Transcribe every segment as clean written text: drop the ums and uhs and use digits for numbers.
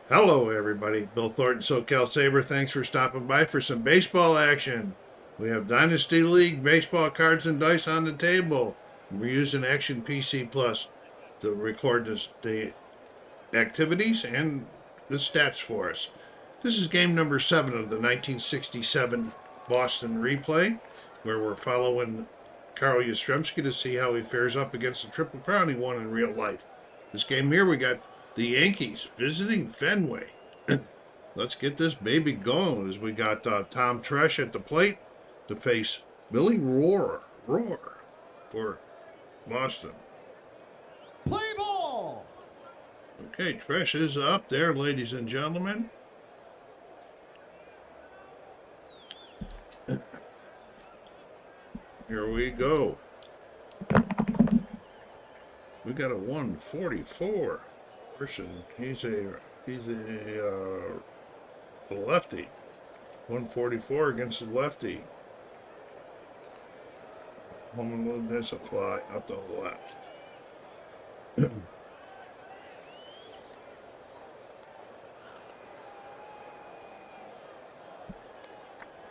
Hello, everybody. Bill Thornton, SoCal Saber. Thanks for stopping by for some baseball action. We have Dynasty League baseball cards and dice on the table. We're using Action PC Plus to record the activities and the stats for us. This is game number 7 of the 1967 Boston replay, where we're following Carl Yastrzemski to see how he fares up against the Triple Crown he won in real life. This game here, we got the Yankees visiting Fenway. Let's get this baby going as we got Tom Tresh at the plate to face Billy Rohr for Boston. Play ball! Okay, Tresh is up there, ladies and gentlemen. Here we go. We got a 144 person. He's a lefty. 144 against the lefty. Home there's a fly up the left.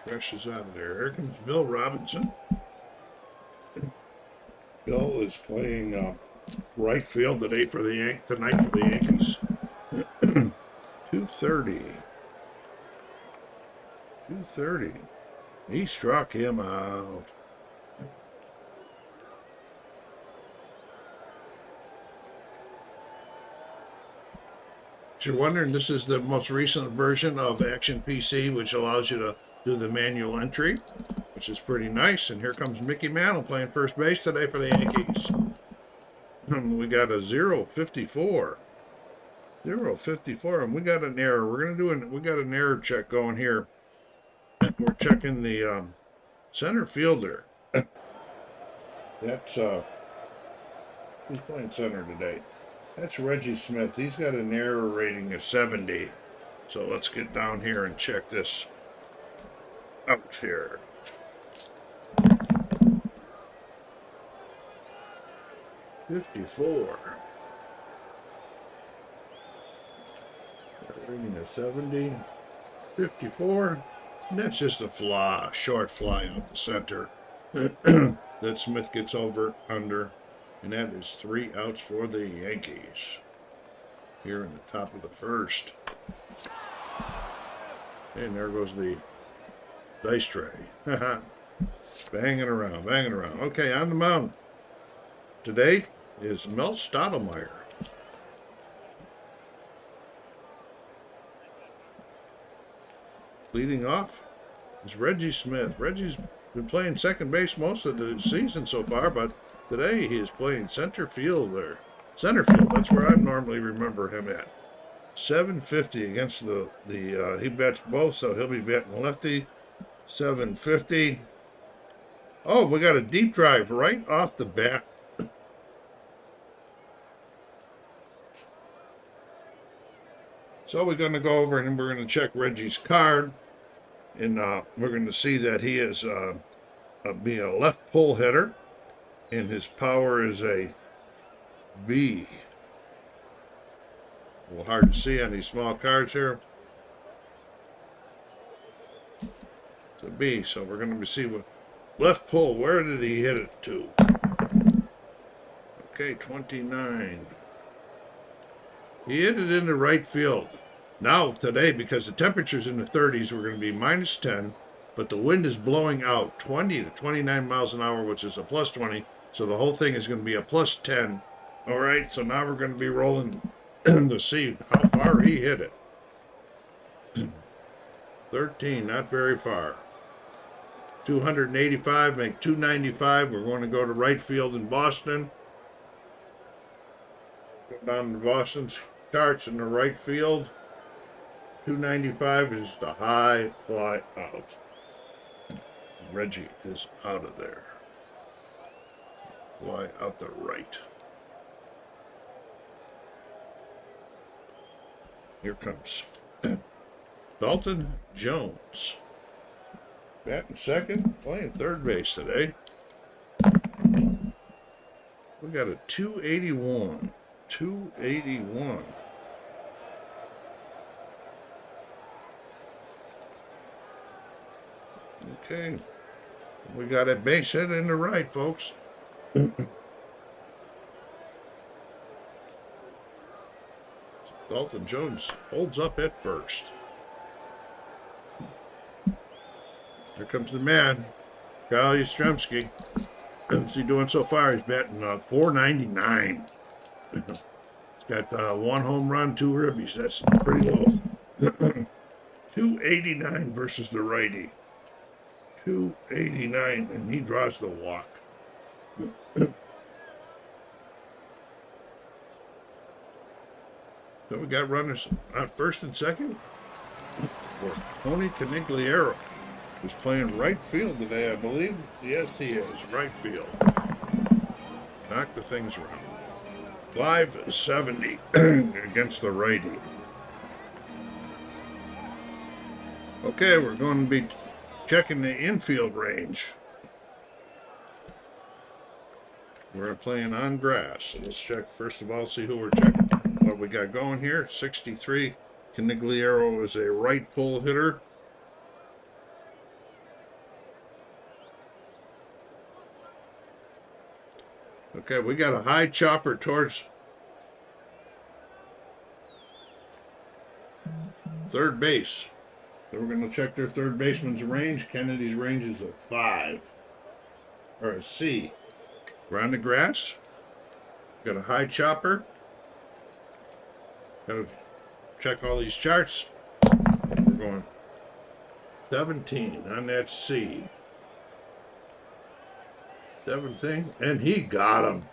Fresh is out of there. Here comes Bill Robinson. Bill is playing right field today for the tonight for the Yankees. 230. 230. He struck him out. If you're wondering, this is the most recent version of Action PC, which allows you to do the manual entry, which is pretty nice. And here comes Mickey Mantle playing first base today for the Yankees. We got a 0-54. 0-54, and we got an error. We got an error check going here. We're checking the center fielder. That's who's playing center today? That's Reggie Smith. He's got an error rating of 70. So let's get down here and check this out here. '54. Rating of 70. 54. And that's just a fly, short fly out the center that Smith gets under. And that is 3 outs for the Yankees. Here in the top of the first. And there goes the dice tray. Banging around. Okay, on the mound today is Mel Stottlemyre. Leading off is Reggie Smith. Reggie's been playing second base most of the season so far, but today he is playing center field there. Center field, that's where I normally remember him at. 750 against he bets both, so he'll be betting lefty. 750. Oh, we got a deep drive right off the bat. So we're going to go over and we're going to check Reggie's card. And we're going to see that he is being a left pull hitter. And his power is a B. A little hard to see on these small cards here. It's a B. So we're going to see what left pull. Where did he hit it to? Okay, 29. He hit it into right field. Now, today, because the temperature's in the 30s, we're going to be -10, but the wind is blowing out 20 to 29 miles an hour, which is a +20, so the whole thing is going to be a +10. All right, so now we're going to be rolling to see how far he hit it. 13, not very far. 285, make 295. We're going to go to right field in Boston. Go down to Boston's charts in the right field. 295 is the high fly out. Reggie is out of there. Fly out the right. Here comes Dalton Jones. Batting second, playing third base today. We got a 281. 281. Okay. We got a base hit in the right, folks. Dalton Jones holds up at first. Here comes the man, Kyle Yastrzemski. What's he doing so far? He's batting .499. He's got 1 home run, 2 ribbies. That's pretty low. 289 versus the righty. 289, and he draws the walk. So we got runners on first and second for Tony Canigliaro, who's playing right field today, I believe. Yes, he is. Right field. Knock the things around. 570 against the righty. Okay, we're going to be checking the infield range. We're playing on grass. So let's check, first of all, see who we're checking. What we got going here, 63. Canigliaro is a right pull hitter. Okay, we got a high chopper towards third base. So we're going to check their third baseman's range. Kennedy's range is a 5. Or a C. We're on the grass. Got a high chopper. Got to check all these charts. And we're going 17 on that C. 17, and he got him.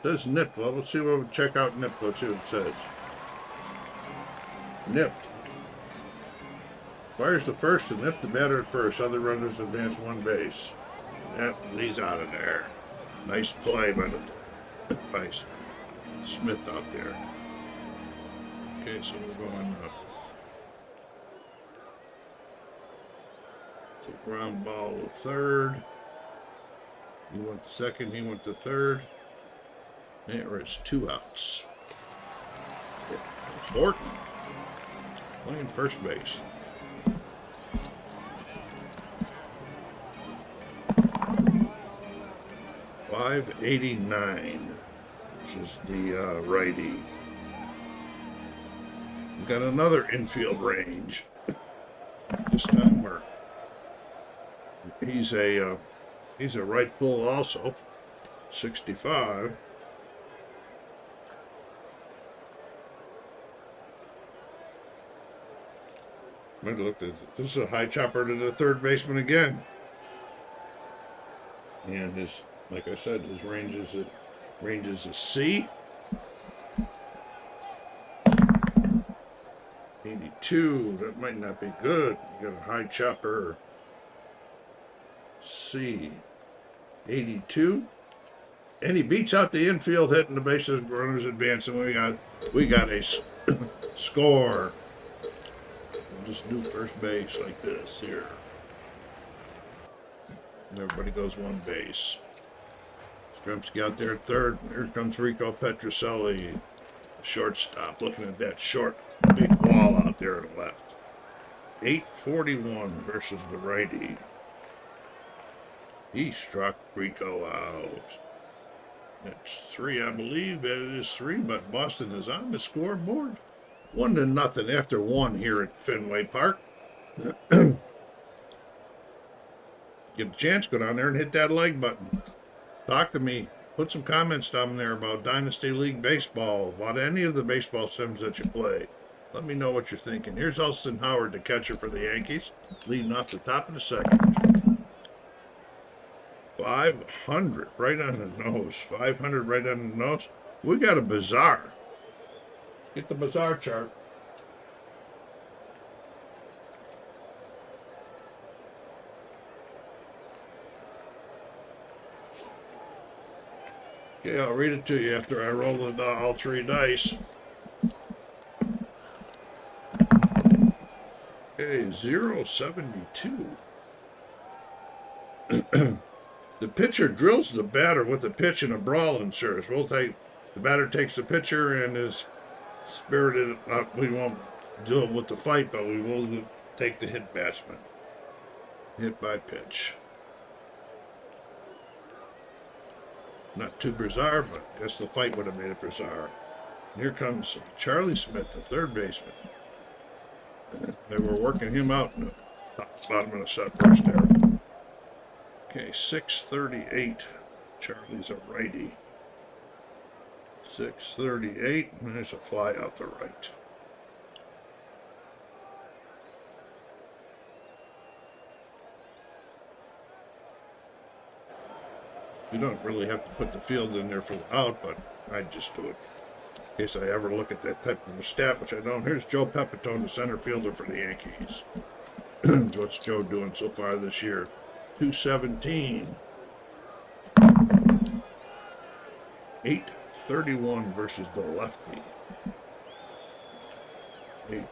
Says nipped. Well, let's see what we check out nipped. Let's see what it says. Nipped. Fires the first and nipped the batter at first. Other runners advance 1 base. Yep, he's out of there. Nice play by the nice Smith out there. Okay, so we're going take ground ball to third. He went to second, he went to third. There is 2 outs. Thornton playing first base. .589, which is the righty. We've got another infield range. This time he's a right pull also. 65. Might look at this is a high chopper to the third baseman again. And his, like I said, his range is a C. 82. That might not be good. You got a high chopper. C. 82. And he beats out the infield hit and the bases runners advance, and we got a score. We'll just do first base like this here. And everybody goes 1 base. Yastrzemski out there at third. Here comes Rico Petrocelli, shortstop, looking at that short, big wall out there to the left. 841 versus the righty. He struck Rico out. That's 3, I believe. It is 3, but Boston is on the scoreboard. 1-0 after 1 here at Fenway Park. Get a chance, go down there and hit that like button. Talk to me. Put some comments down there about Dynasty League Baseball, about any of the baseball sims that you play. Let me know what you're thinking. Here's Austin Howard, the catcher for the Yankees, leading off the top of the second. 500 right on the nose. 500 right on the nose. We got a bizarre. Get the bizarre chart. Okay, I'll read it to you after I roll all 3 dice. Okay, 0.72. The pitcher drills the batter with a pitch and a brawl insurance. The batter takes the pitcher and is spirited up. We won't deal with the fight, but we will take the hit batsman. Hit by pitch. Not too bizarre, but I guess the fight would have made it bizarre. And here comes Charlie Smith, the third baseman. They were working him out in the bottom of the set first there. Okay, 6:38. Charlie's a righty. 6:38. And there's a fly out the right. You don't really have to put the field in there for the out, but I'd just do it. In case I ever look at that type of a stat, which I don't. Here's Joe Pepitone, the center fielder for the Yankees. What's Joe doing so far this year? 217. 831 versus the lefty. 8.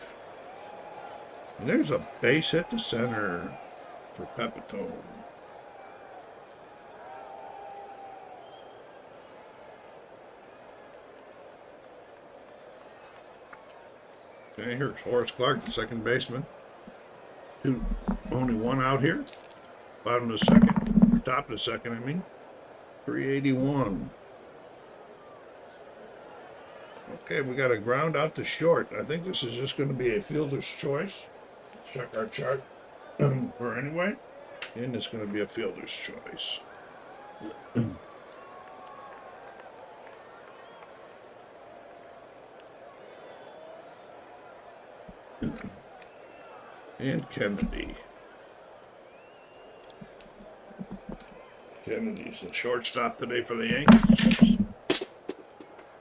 And there's a base hit to center for Pepitone. Okay, here's Horace Clark, the second baseman. Only one out here. Bottom of the second. Top of the second, I mean. 381. Okay, we got a ground out to short. I think this is just going to be a fielder's choice. Let's check our chart for anyway. And it's going to be a fielder's choice. And Kennedy. Kennedy's the shortstop today for the Yankees.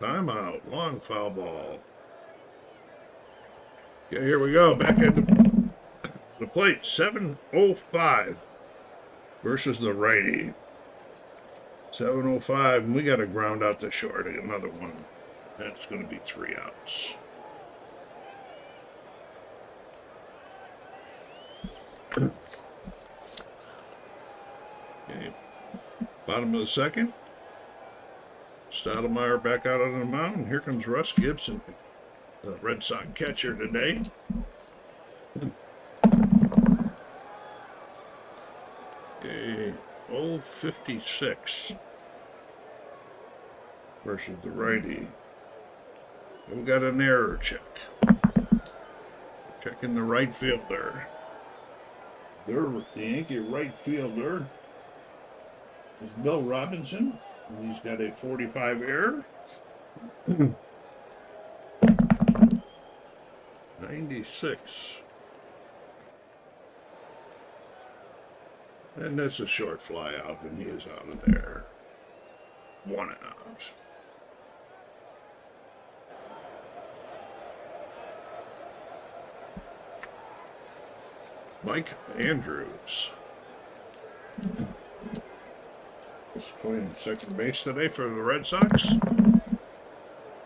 Timeout. Long foul ball. Okay, here we go. Back at the plate. 7:05 versus the righty. 7:05. And we got a ground out to short. Another one. That's going to be 3 outs. Okay. Bottom of the second. Stottlemyre back out on the mound. Here comes Russ Gibson, the Red Sox catcher today. Okay, 056 versus the righty. We got an error check. Checking the right fielder. The Yankee right fielder is Bill Robinson, and he's got a 45 error. 96. And that's a short fly out, and he is out of there. 1 out. Mike Andrews is playing second base today for the Red Sox.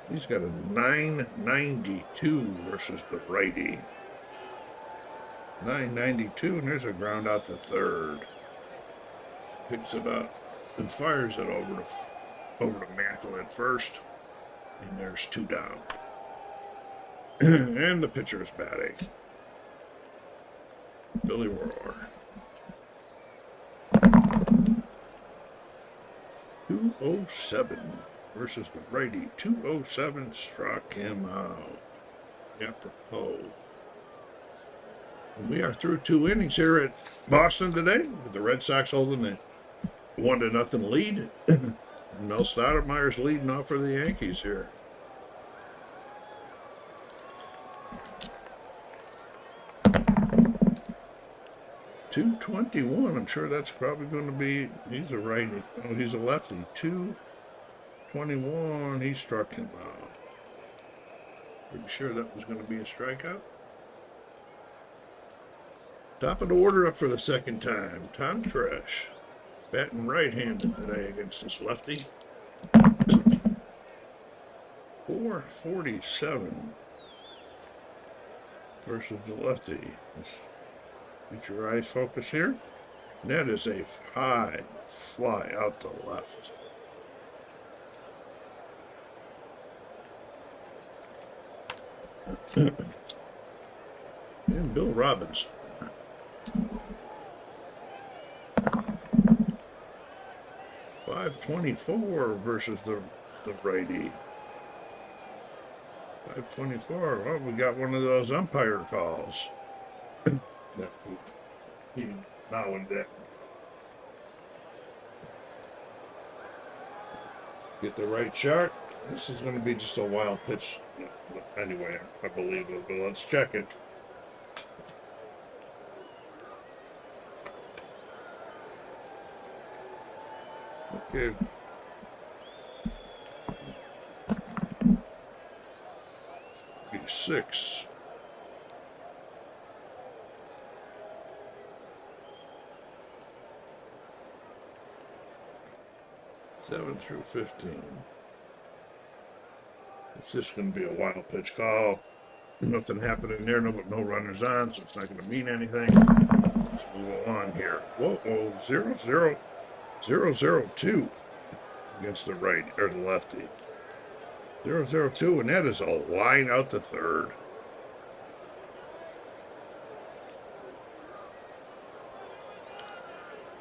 He's got a 992 versus the righty. 992, and there's a ground out to third. Picks it up and fires it over to Mantle at first, and there's 2 down. And the pitcher is batting. Billy Rohr. 207 versus the righty. 207 struck him out. Apropos. And we are through 2 innings here at Boston today, with the Red Sox holding a 1-0 lead. Mel Stottlemyre's leading off for the Yankees here. .221. I'm sure that's probably going to be. He's a righty. Oh, he's a lefty. .221. He struck him out. Pretty sure that was going to be a strikeout. Top of the order up for the second time. Tom Tresh, batting right-handed today against this lefty. 447 versus the lefty. Get your eyes focused here. And that is a high fly out to left. And Bill Robinson. 524 versus the righty. 524. Well, we got one of those umpire calls. Now and then. Get the right shot. This is going to be just a wild pitch. Anyway, I believe it, but let's check it. Okay. Six. Seven through 15. It's just going to be a wild pitch call. Nothing happening there, no runners on, so it's not going to mean anything. Let's move on here. Whoa, 0-0-2 against the right or the lefty. 0-0-2, and that is a line out to third.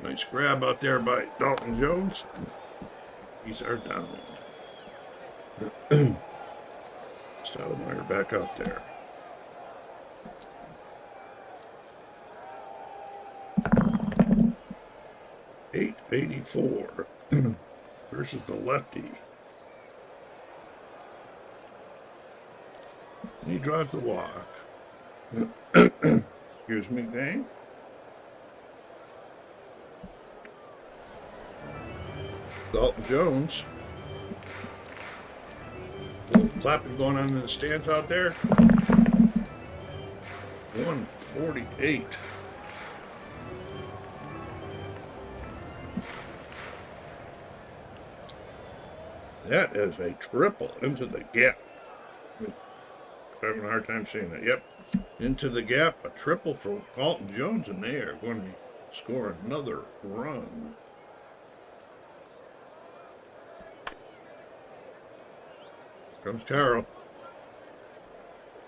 Nice grab out there by Dalton Jones. He's our down. Stottlemyre back out there. .884 versus the lefty. He draws the walk. Excuse me, gang. Dalton Jones. A little clapping going on in the stands out there. 148. That is a triple into the gap. I'm having a hard time seeing that. Yep. Into the gap. A triple for Dalton Jones, and they are going to score another run. Comes Carroll.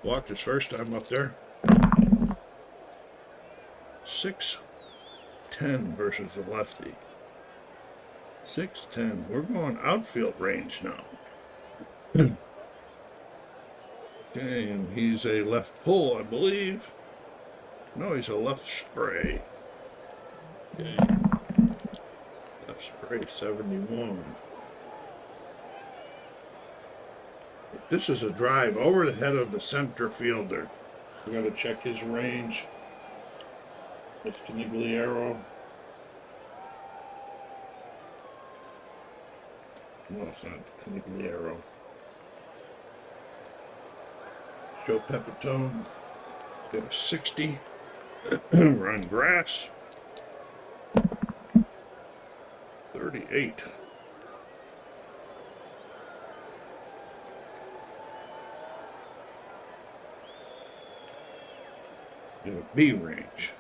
Walked his first time up there. 6-10 versus the lefty. 6-10. We're going outfield range now. Okay, and he's a left pull, I believe. No, he's a left spray. Okay. Left spray, 71. This is a drive over the head of the center fielder. We got to check his range. It's Conigliaro. No, it's not Conigliaro. Joe Pepitone. Got a 60. Run grass. 38. In a B range.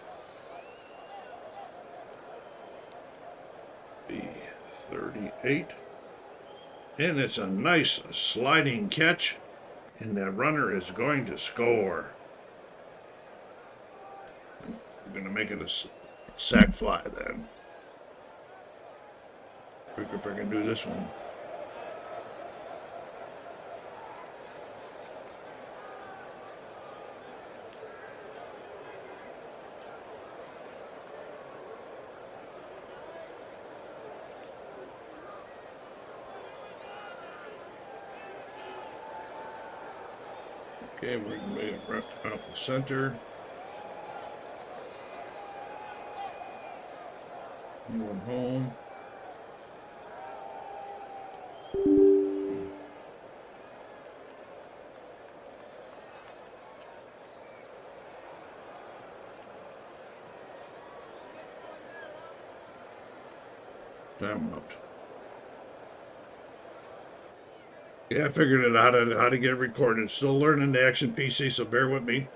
B38. And it's a nice sliding catch. And that runner is going to score. We're going to make it a sac fly then. If I can do this one. Okay, we're going to make it right out the center. Going home. Time out. Yeah, I figured it out how to get it recorded. Still learning the Action PC, so bear with me.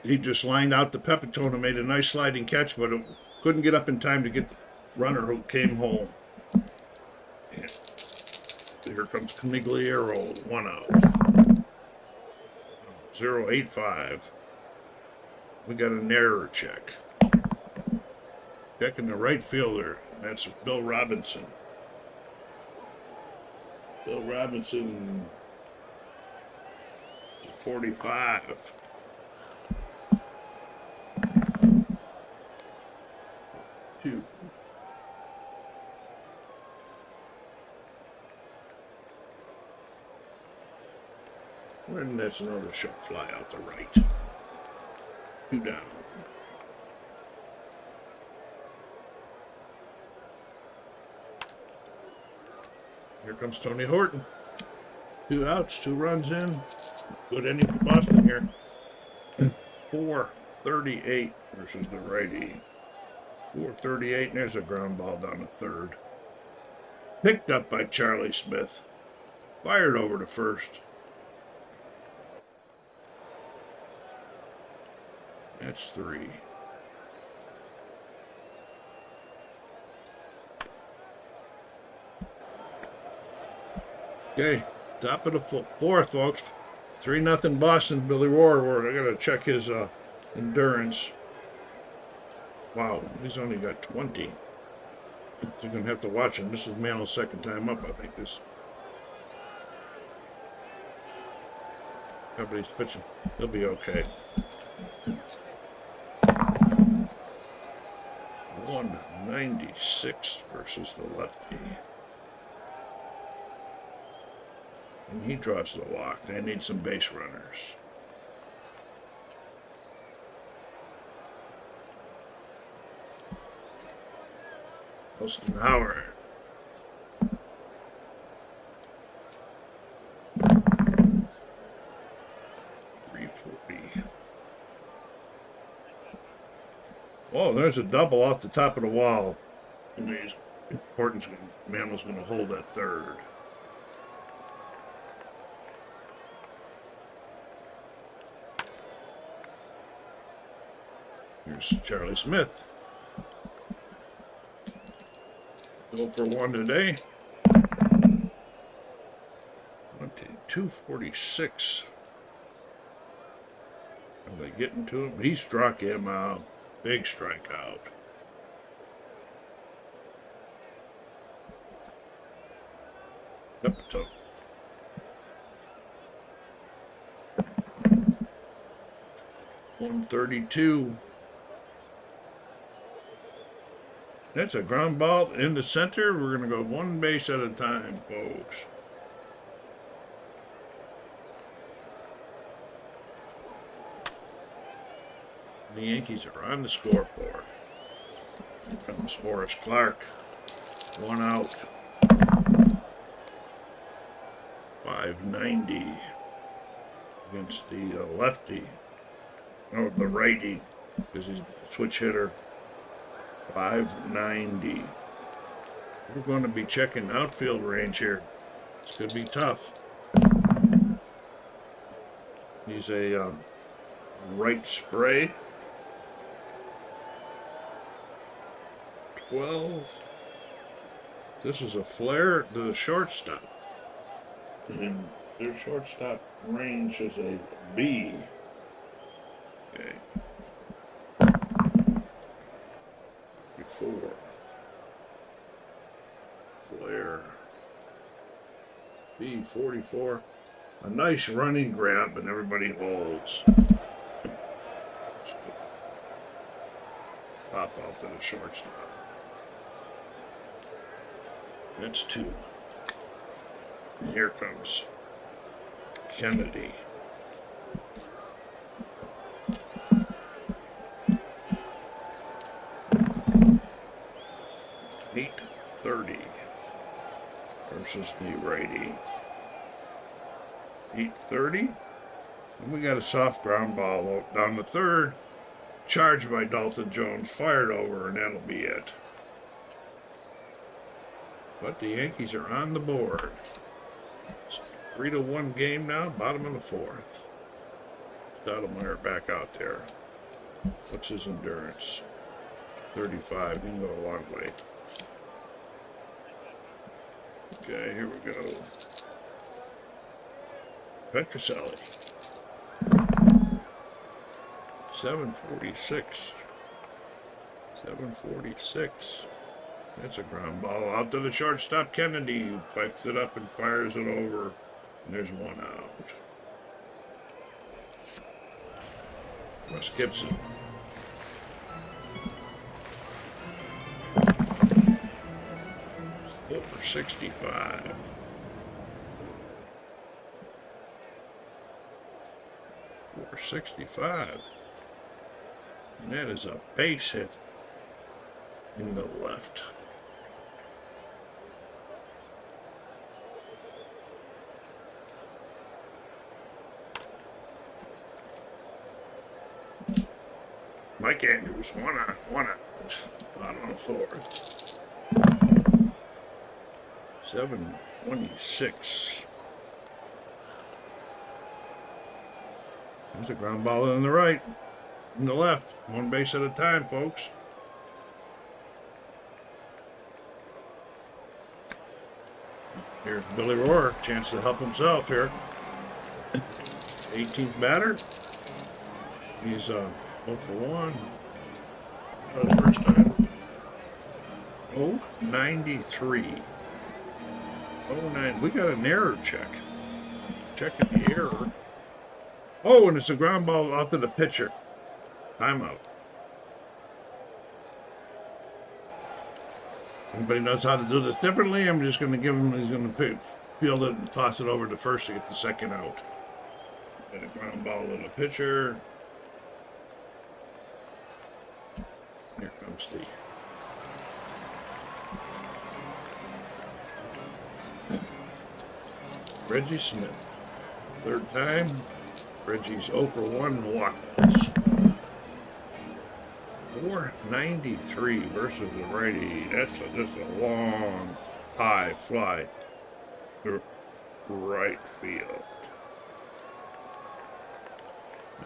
He just lined out the Pepitone and made a nice sliding catch, but it couldn't get up in time to get the runner who came home. And here comes Conigliaro, 1 out. 0-8-5. We got an error check. Checking the right fielder. That's Bill Robinson. Bill Robinson, 45. Two. And that's another shot fly out the right. 2 down. Here comes Tony Horton. 2 outs, 2 runs in. Good inning for Boston here. 438 versus the righty. 438, and there's a ground ball down the third. Picked up by Charlie Smith. Fired over to first. That's 3. Okay, top of the fourth, folks. 3-0 Boston. Billy Rohr. I gotta check his endurance. Wow, he's only got 20. You're gonna have to watch him. This is Mantl's second time up, I think. Everybody's pitching. He'll be okay. 196 versus the lefty. And he draws the walk. They need some base runners. Stottlemyre. Oh, there's a double off the top of the wall. And Mantl's going to hold that third. Here's Charlie Smith. 0 for 1 today. 246. Are they getting to him? He struck him out. Big strikeout. Up the top. .132. That's a ground ball in the center. We're going to go 1 base at a time, folks. The Yankees are on the scoreboard. Here comes Horace Clark. 1 out. 590 against the lefty. No, the righty, because he's a switch hitter. 590. We're going to be checking outfield range here. It's going to be tough. He's a right spray. 12. This is a flare to the shortstop. And their shortstop range is a B. Okay. 4. Flare. B 44. A nice running grab, and everybody holds. Pop out to the shortstop. That's 2. And here comes Kennedy. .830 versus the righty. 830. And we got a soft ground ball down the third. Charged by Dalton Jones. Fired over, and that'll be it. But the Yankees are on the board. It's a 3-1 game now, bottom of the 4th. Stottlemyre back out there. What's his endurance? 35. He can go a long way. Okay, here we go. Petroselli. 746. 746. That's a ground ball out to the shortstop, Kennedy, who pipes it up and fires it over. And there's one out. Russ Gibson. Over 65. For 65. And that is a base hit in the left. Mike Andrews, one out. Bottom of the fourth. 726. There's a ground ball in the right, in the left. One base at a time, folks. Here's Billy Rohr, chance to help himself here. 18th batter. He's 0 for 1. First time. 093. 09. We got an error check. Checking the error. Oh, and it's a ground ball out to the pitcher. Timeout. Anybody knows how to do this differently? I'm just going to give him, he's going to field it and toss it over to first to get the second out. And a ground ball to the pitcher. Here comes the Reggie Smith. Third time. Reggie's 0 for 1 walk-offs. 493 versus the righty. That's just a long, high fly to right field.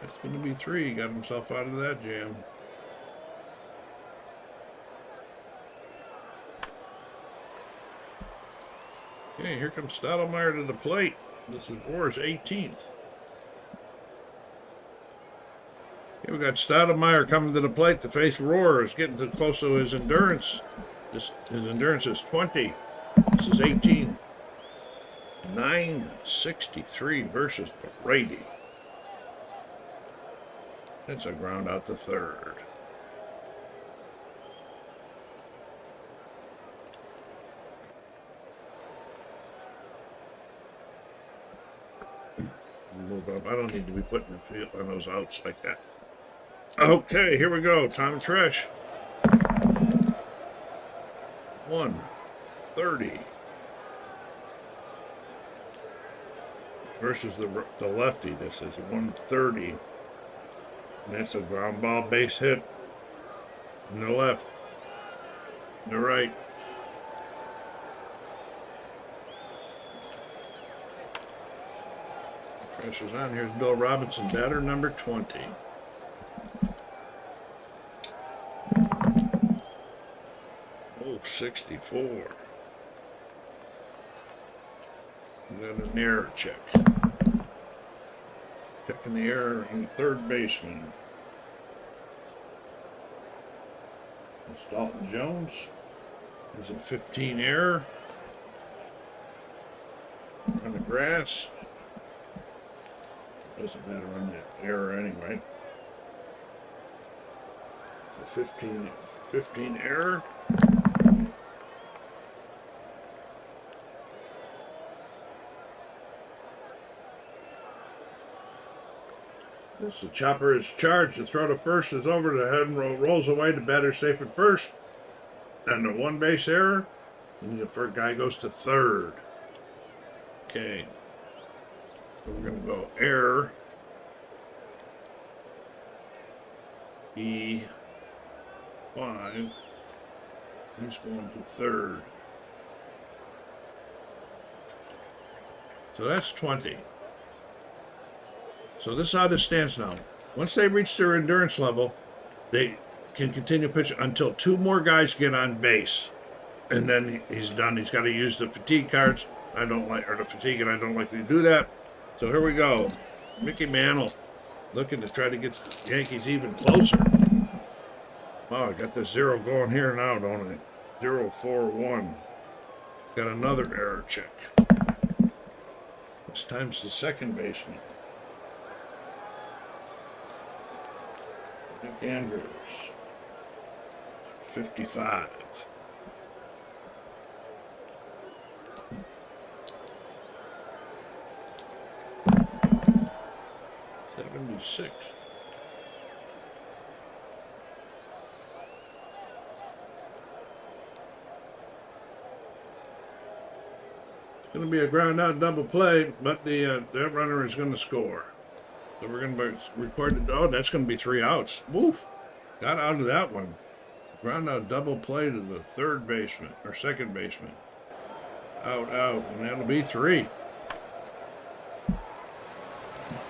That's going to be 3. He got himself out of that jam. Okay, here comes Stottlemyre to the plate. This is Rohr's 18th. Okay, we got Stottlemyre coming to the plate to face Rohr. Is getting too close to his endurance. His endurance is 20. This is 18. 963 versus the righty. That's a ground out to third. Move up. I don't need to be putting the field on those outs like that. Okay, here we go. Tom Tresh. 130 versus the lefty. This is 130. And that's a ground ball base hit. In the left. In the right. Pressure's on. Here's Bill Robinson, batter number 20. Oh, 64. And then an error check. Checking the error on the third baseman. It's Dalton Jones. There's a 15 error. On the grass. Doesn't matter on the error anyway. So 15 error. This the chopper is charged. The throw to first is over. The head and rolls away. The batter safe at first. And the one base error. And the first guy goes to third. Okay. So we're going to go error. E5. He's going to third. So that's 20. So this is how this stands now. Once they reach their endurance level, they can continue pitching until 2 more guys get on base. And then he's done. He's got to use the fatigue cards. I don't like, or the fatigue, and I don't like to do that. So here we go. Mickey Mantle looking to try to get the Yankees even closer. Oh, I got the 0 going here now, don't I? 0-4-1. Got another error check. This time's the second baseman. Nick Andrews. 55. $76. It's going to be a ground out double play, but that runner is going to score. So we're going to record it. Oh, that's going to be 3 outs. Woof. Got out of that one. Ground out double play to the third baseman or second baseman. Out, and that'll be 3.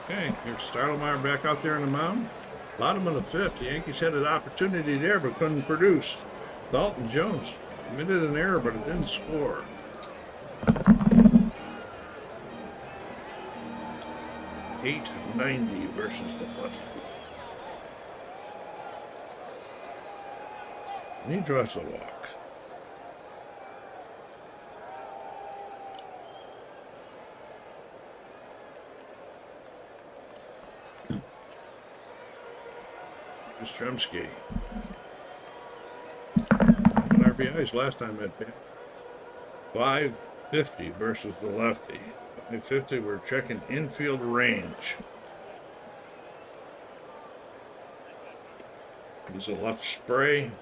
Okay, here's Stottlemyre back out there on the mound. Bottom of the 5th. The Yankees had an opportunity there but couldn't produce. Dalton Jones committed an error, but it didn't score. .890 versus the lefty. And he draws the walk. Yastrzemski. RBIs last time at bat. 550 versus the lefty. 550, we're checking infield range. There's a left spray.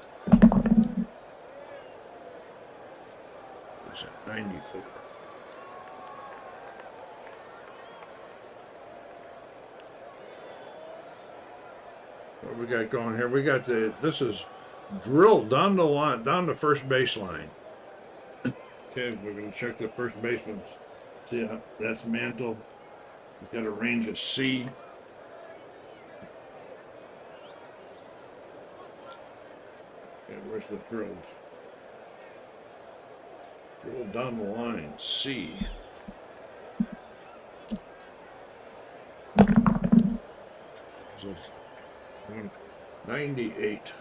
It's at 94. What we got going here? We got this is drilled down the line, down the first baseline. Okay, we're going to check the first baseman. See how that's Mantle. He's got a range of C. Okay, where's the drilled? Drilled down the line, C. So it's 98.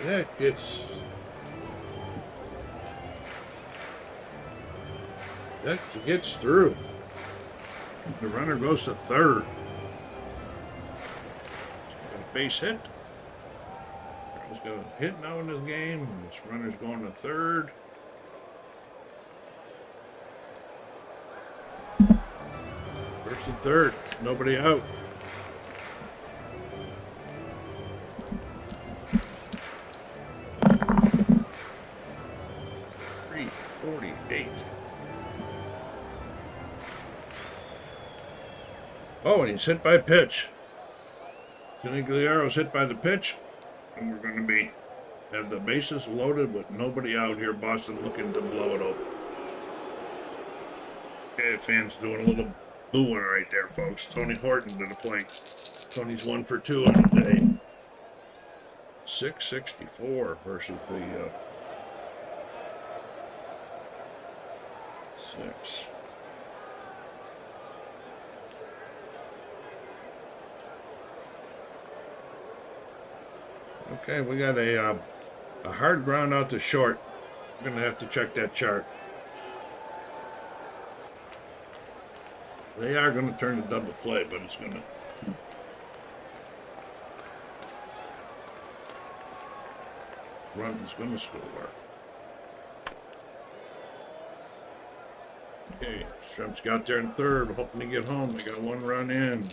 That gets through. The runner goes to third. Got a base hit. He's got a hit now in this game. This runner's going to third. First and third. Nobody out. 348. Oh, and he's hit by pitch. Canigliaro's hit by the pitch, and we're going to have the bases loaded with nobody out here. Boston looking to blow it open. Okay, fans doing a little booing right there, folks. Tony Horton to the plate. Tony's 1 for 2 on the day. 664 versus the 6. Okay, we got a hard ground out to short. We're going to have to check that chart. They are going to turn the double play, but it's going to... Run is going to score. Okay, Yastrzemski out there in third, hoping to get home. They got 1 run in.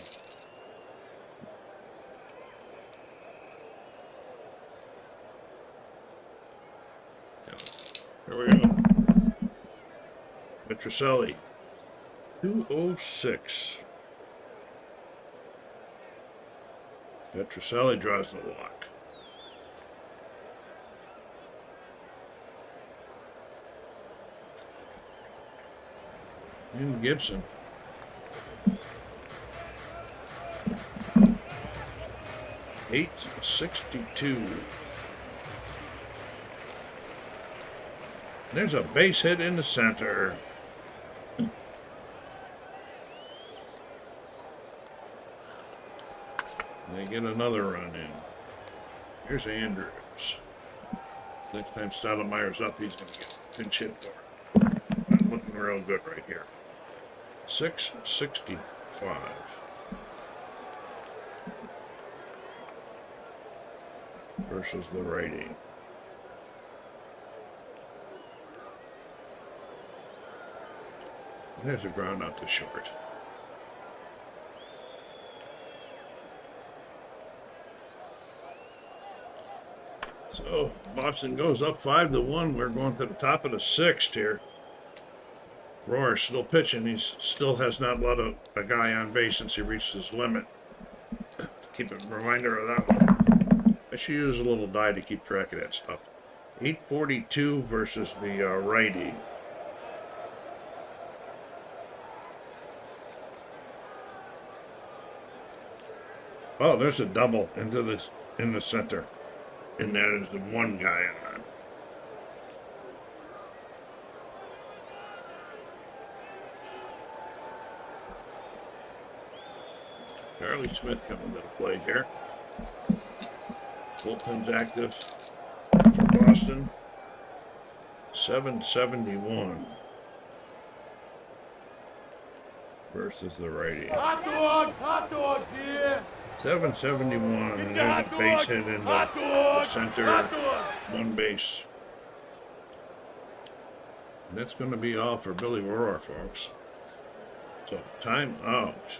Here we go. Petroselli. 206. Petroselli draws the walk. And Gibson. .862. There's a base hit in the center. get another run in. Here's Andrews. Next time Stottlemyre's up, he's going to get a pinch hit for it. Not looking real good right here. 665. Versus the righty. There's a ground out to short. So Boston goes up 5-1. We're going to the top of the sixth here. Rohr still pitching. He still has not let a guy on base since he reached his limit. Keep a reminder of that one. I should use a little die to keep track of that stuff. 842 versus the righty. Oh, there's a double into this in the center. And there's the one guy on. Charlie Smith coming to the plate here. Bullpen's active for Boston. 771 versus the righty. Hot dog here. 771, and there's a base hit in the center, one base. And that's going to be all for Billy Rohr, folks. So, time out.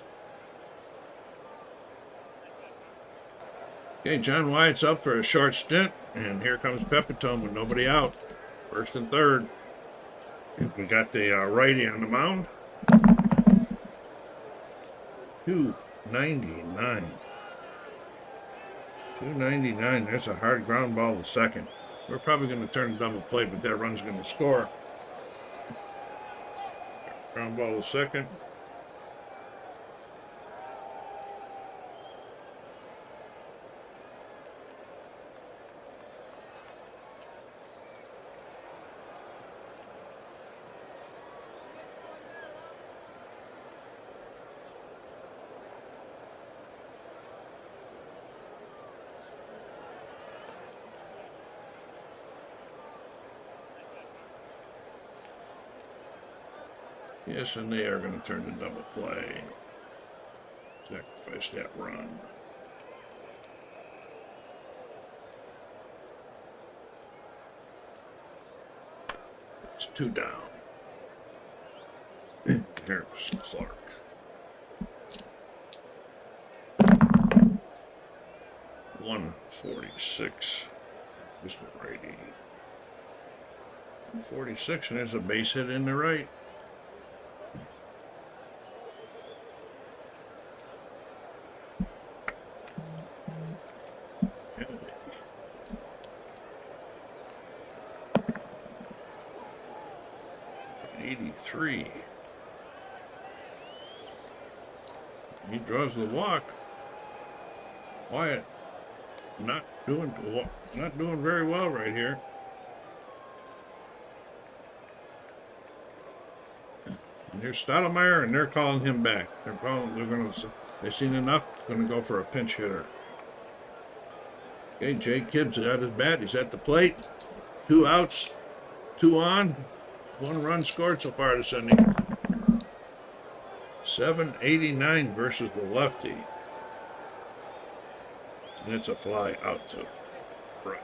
Okay, John Wyatt's up for a short stint, and here comes Pepitone with nobody out. First and third. We got the righty on the mound. 299. 299. There's a hard ground ball to second. We're probably going to turn a double play, but that run's going to score. Ground ball to second. Yes, and they are going to turn to double play. Sacrifice that run. It's 2 down. Here's Clark. .146. This is the righty. 46, and there's a base hit in the right. He draws the walk. Wyatt not doing very well right here. And here's Stottlemyre, and they're calling him back. They've seen enough. Going to go for a pinch hitter. Okay, Jay Kibb's got his bat. He's at the plate. 2 outs, 2 on. 1 run scored so far this inning. 789 versus the lefty. And it's a fly out to right.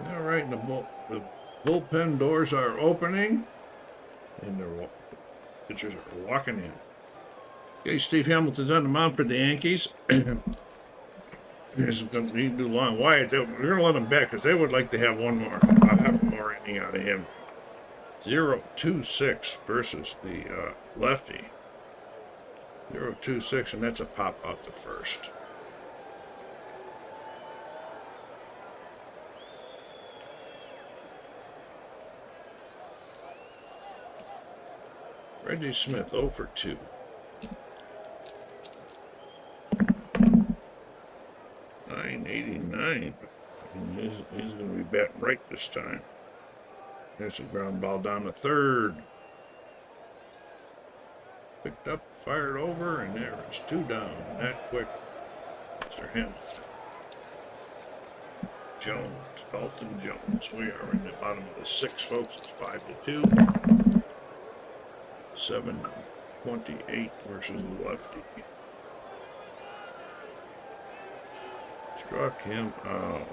All right, and the bullpen doors are opening, and the pitchers are walking in. Okay, Steve Hamilton's on the mound for the Yankees. This is going to need to do long. Wyatt, they're going to let him back because they would like to have one more inning out of him. 0-2-6 versus the lefty. 0-2-6, and that's a pop out to first. Reggie Smith 0 for 2. .989. He's going to be batting right this time. There's a ground ball down the third. Picked up, fired over, and there is 2 down. That quick. Mr. Hamilton. Jones, Dalton Jones. We are in the bottom of the 6th, folks. It's 5-2. 7-28 versus the lefty. Struck him out.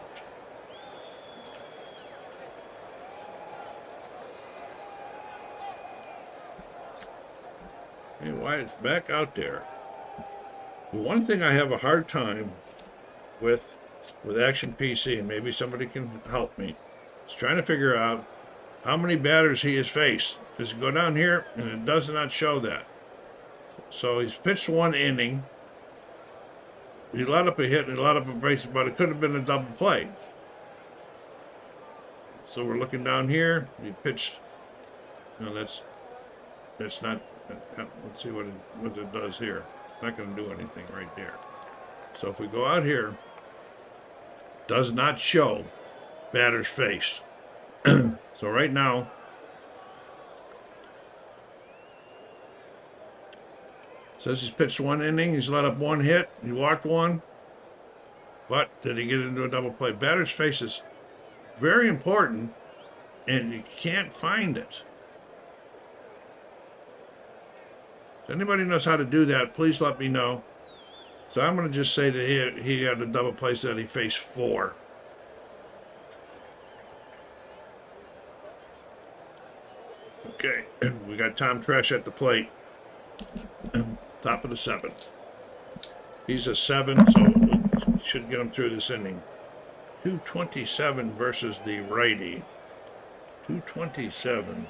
Hey, Wyatt's back out there. The one thing I have a hard time with Action PC, and maybe somebody can help me, is trying to figure out how many batters he has faced. Because you go down here, and it does not show that. So he's pitched 1 inning. He let up a hit and he let up a base, but it could have been a double play. So we're looking down here. He pitched. No, that's not. Let's see what it does here. It's not going to do anything right there. So if we go out here, does not show batters faced. So right now, says he's pitched 1 inning. He's let up 1 hit. He walked 1. But did he get into a double play? Batters face is very important, and you can't find it. If anybody knows how to do that, please let me know. So I'm going to just say that he had a double play, so that he faced 4. Okay, we got Tom Tresh at the plate. Top of the 7th. He's a 7, so we should get him through this inning. 227 versus the righty. 227.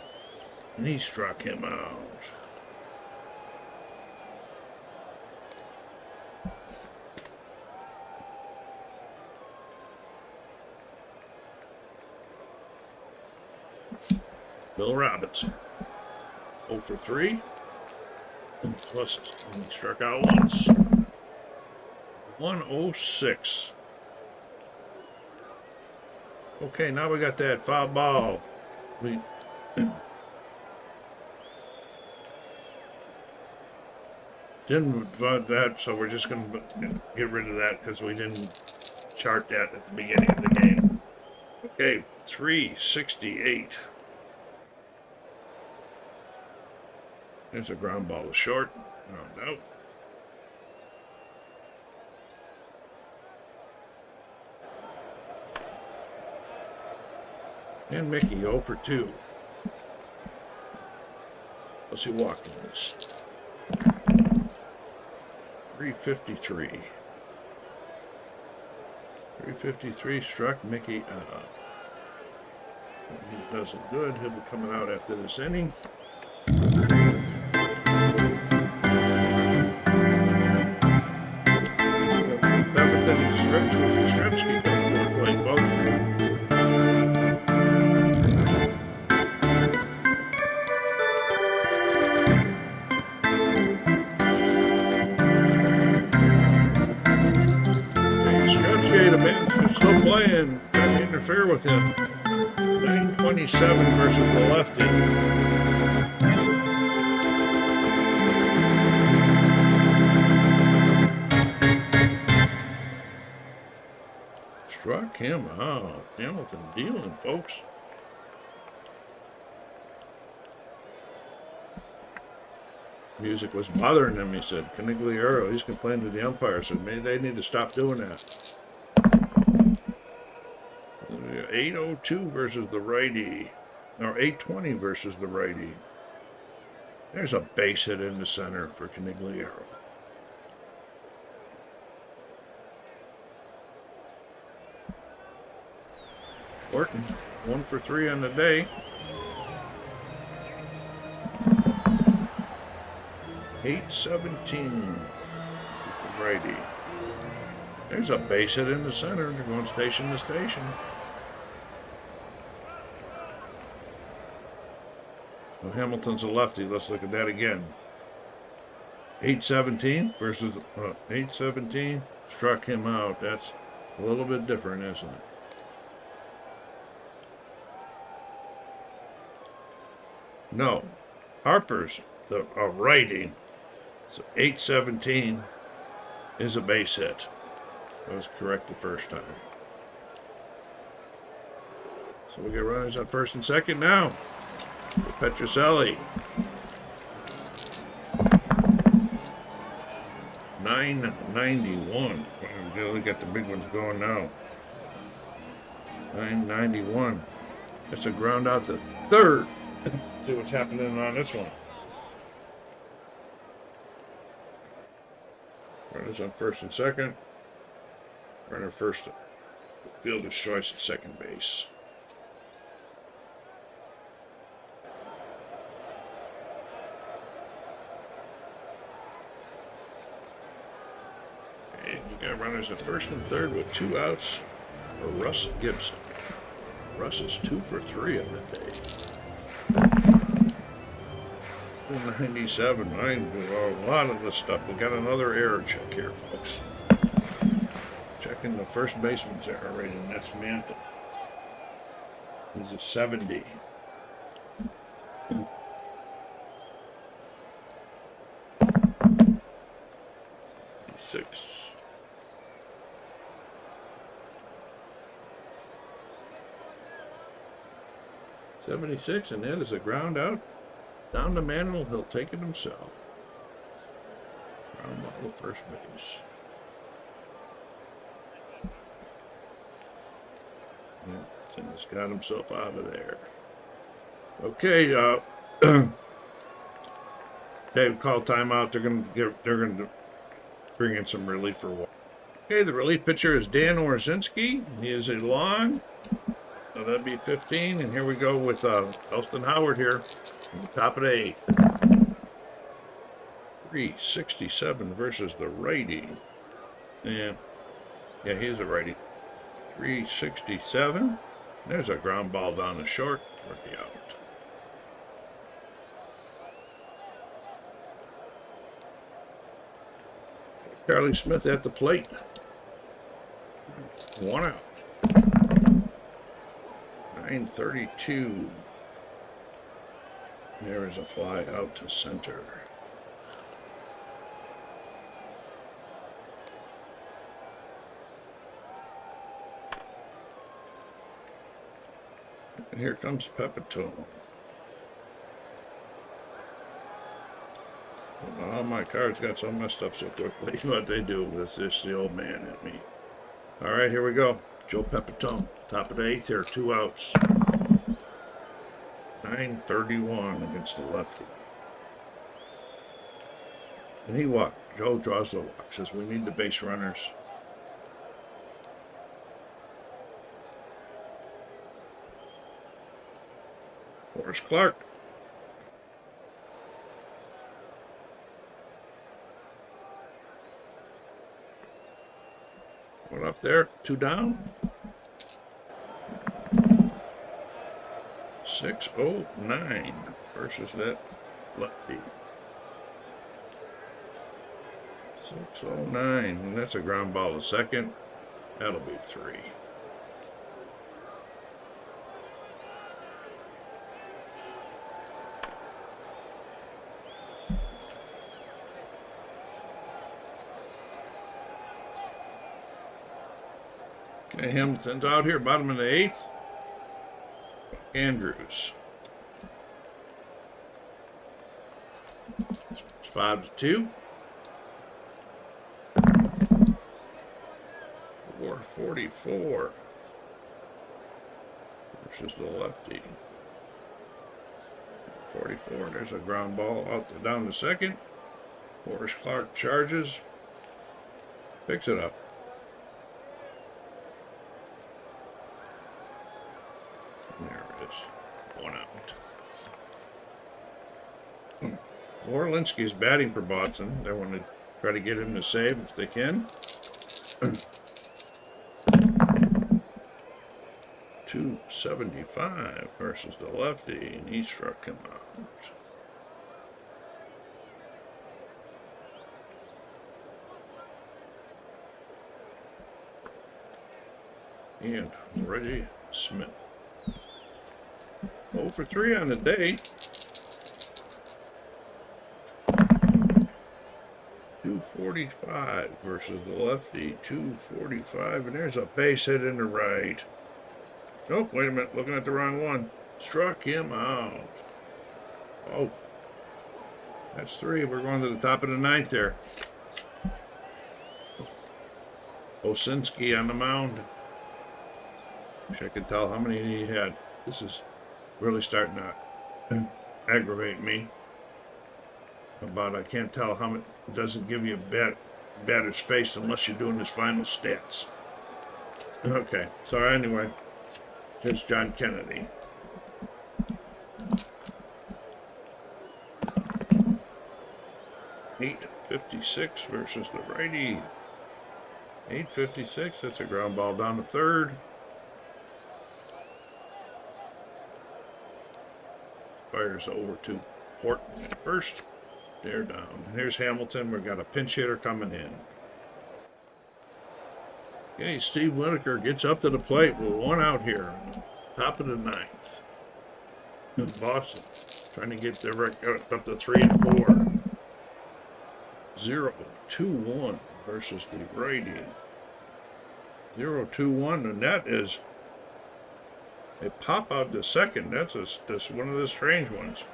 And he struck him out. Bill Robinson. 0 for 3. Plus, he struck out once. 106. Okay, now we got that foul ball. We didn't vote that, so we're just going to get rid of that because we didn't chart that at the beginning of the game. Okay, 368. There's a ground ball to short. Ground out. And Mickey 0 for 2. Let's see Watkins. 353. 353 struck Mickey out. He does it good. He'll be coming out after this inning. Strips with Yastrzemski coming to the plate, folks. Yastrzemski, the man who's still playing, trying to interfere with him. 927 versus the lefty. Struck him out. Hamilton dealing, folks. Music was bothering him, he said. Canigliaro, he's complaining to the umpire. Said, maybe they need to stop doing that. 802 versus the righty. Or 820 versus the righty. There's a base hit in the center for Canigliaro. Orton, 1 for 3 on the day. 817 for the righty. There's a base hit in the center. They're going station to station. Well, Hamilton's a lefty. Let's look at that again. 817 versus 817 struck him out. That's a little bit different, isn't it? No. Harper's a righty. So 817 is a base hit. I was correct the first time. So we get runners on first and second now. Petroselli. 991. We got the big ones going now. 991. That's a ground out to third. See what's happening on this one. Runners on first and second. Runner first. Fielder's choice at second base. Okay, we got runners at first and third with 2 outs for Russ Gibson. Russ is 2 for 3 on the day. 97. I do a lot of this stuff. We got another error check here, folks. Checking the first baseman's error rating. That's Mantle. He's a 70. Six. 76, and that is a ground out. Down the Mantle, he'll take it himself. Ground ball to first base. And he's got himself out of there. Okay, they've called timeout. They're gonna bring in some relief for a while. Okay, the relief pitcher is Dan Yastrzemski. He is a long. So that'd be 15, and here we go with Elston Howard here. Top of the 8th. 367 versus the righty. Yeah, he's a righty. 367. There's a ground ball down the short for the out. Charlie Smith at the plate. 1 out. 932. There is a fly out to center. And here comes Pepitone. All my cards got so messed up so quickly. What they do with this, the old man at me. All right, here we go. Joe Pepitone, top of the 8th here, 2 outs. 931 against the lefty. And he walked. Joe draws the walk. Says we need the base runners. Where's Clark? One up there, 2 down. 609 versus that lefty. 609, and that's a ground ball to second. That'll be 3. Okay, Hamilton's out here, bottom of the 8th. Andrews. It's 5-2. 444 versus the lefty. 44. There's a ground ball out to, down to second. Horace Clark charges. Picks it up. There it is. 1 out. Orlinski's batting for Boston. They want to try to get him to save if they can. 275 versus the lefty, and he struck him out. And Reggie Smith. 0 for 3 on the day. 245 versus the lefty. 245, and there's a base hit in the right. Oh, wait a minute, looking at the wrong one. Struck him out. Oh, that's 3. We're going to the top of the 9th there. Yastrzemski on the mound. Wish I could tell how many he had. This is really starting to aggravate me. About I can't tell how many. It doesn't give you a batter's face unless you're doing his final stats. Okay, so anyway, here's John Kennedy. .856 versus the righty. .856. That's a ground ball down to third. Fires over to Horton at first. They're down. Here's Hamilton. We've got a pinch hitter coming in. Okay, Steve Whitaker gets up to the plate with 1 out here. Top of the 9th. Boston trying to get their record up to 3 and 4. 0-2-1 versus the righty. 0-2-1, and that is a pop out to second. That's one of the strange ones.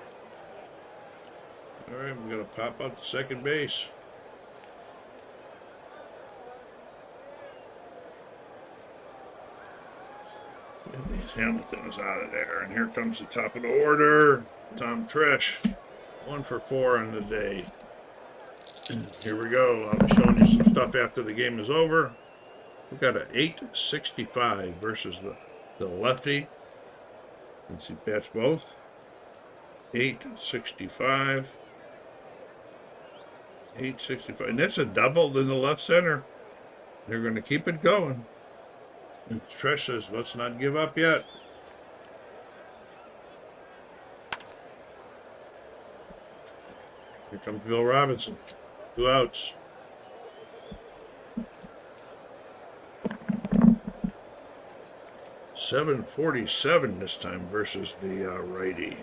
All right, we're going to pop out to second base. Hamilton is out of there, and here comes the top of the order. Tom Tresh, 1 for 4 on the day. Here we go. I'll be showing you some stuff after the game is over. We've got an .865 versus the lefty. Let's see, bats both. .865. .865. And that's a double in the left center. They're going to keep it going. And Tresh says, let's not give up yet. Here comes Bill Robinson. 2 outs. .747 this time versus the righty.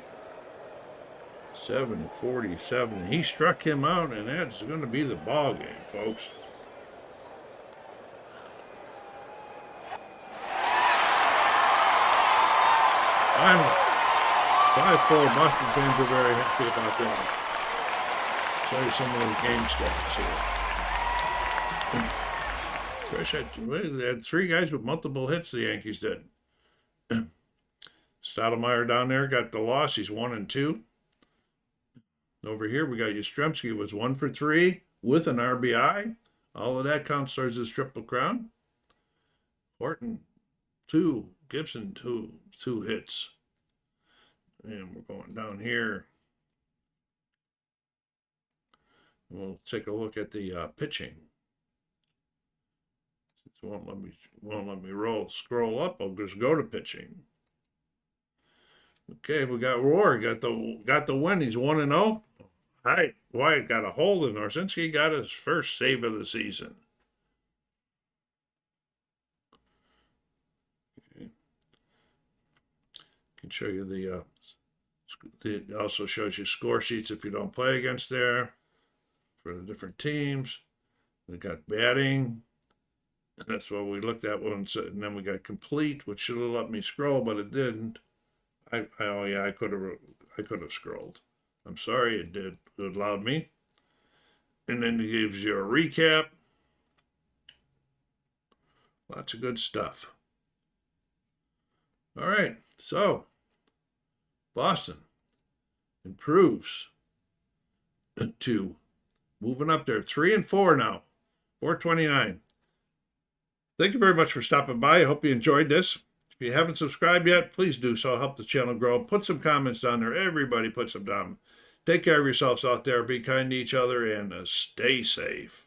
747. He struck him out, and that's going to be the ball game, folks. Final. 5-4. Boston fans are very happy about that. Show you some of those game stats here. Trish had 3 guys with multiple hits, the Yankees did. Stottlemyre down there got the loss. He's 1 and 2. Over here, we got Yastrzemski was 1 for 3 with an RBI. All of that counts towards his triple crown. Horton, 2. Gibson, 2 hits. And we're going down here. We'll take a look at the pitching. It won't let me scroll up. I'll just go to pitching. Okay, we got Rohr. Got the win. He's 1 and 0. Hi, Wyatt got a hold, and Yastrzemski got his first save of the season. Okay. Can show you it also shows you score sheets if you don't play against there for the different teams. We got batting. And that's what we looked at once, and then we got complete, which should have let me scroll, but it didn't. I could have scrolled. I'm sorry, it did. It allowed me. And then it gives you a recap. Lots of good stuff. All right, so Boston improves to moving up there, 3 and 4 now, 429. Thank you very much for stopping by. I hope you enjoyed this. If you haven't subscribed yet, please do so. Help the channel grow. Put some comments down there. Everybody put some down. Take care of yourselves out there. Be kind to each other and stay safe.